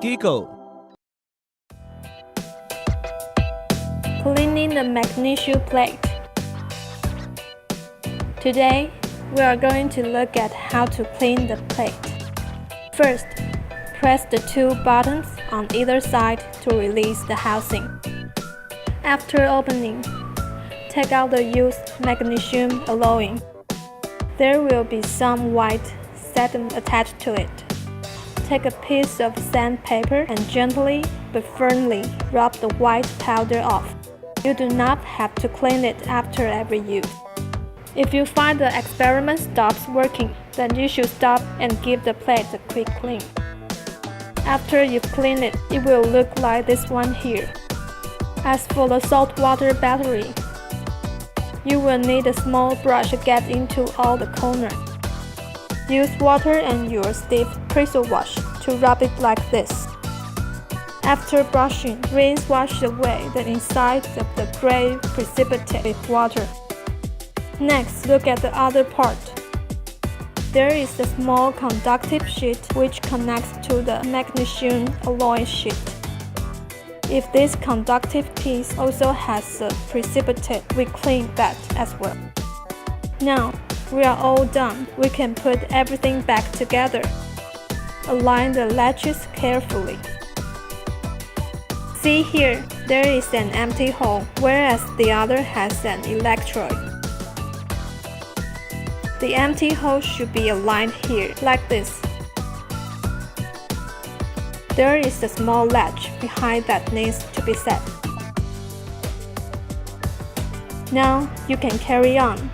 Gigo. Cleaning the magnesium plate. Today, we are going to look at how to clean the plate. First, press the two buttons on either side to release the housing. After opening, take out the used magnesium alloying. There will be some white satin attached to it. Take a piece of sandpaper and gently but firmly rub the white powder off. You do not have to clean it after every use. If you find the experiment stops working, then you should stop and give the plate a quick clean. After you've cleaned it, it will look like this one here. As for the saltwater battery, you will need a small brush to get into all the corners. Use water and your stiff pressure wash to rub it like this. After brushing, rinse wash away the inside of the gray precipitate with water. Next, look at the other part. There is a small conductive sheet which connects to the magnesium alloy sheet. If this conductive piece also has a precipitate, we clean that as well. Now, we are all done. We can put everything back together. Align the latches carefully. See here, there is an empty hole, whereas the other has an electrode. The empty hole should be aligned here, like this. There is a small latch behind that needs to be set. Now you can carry on.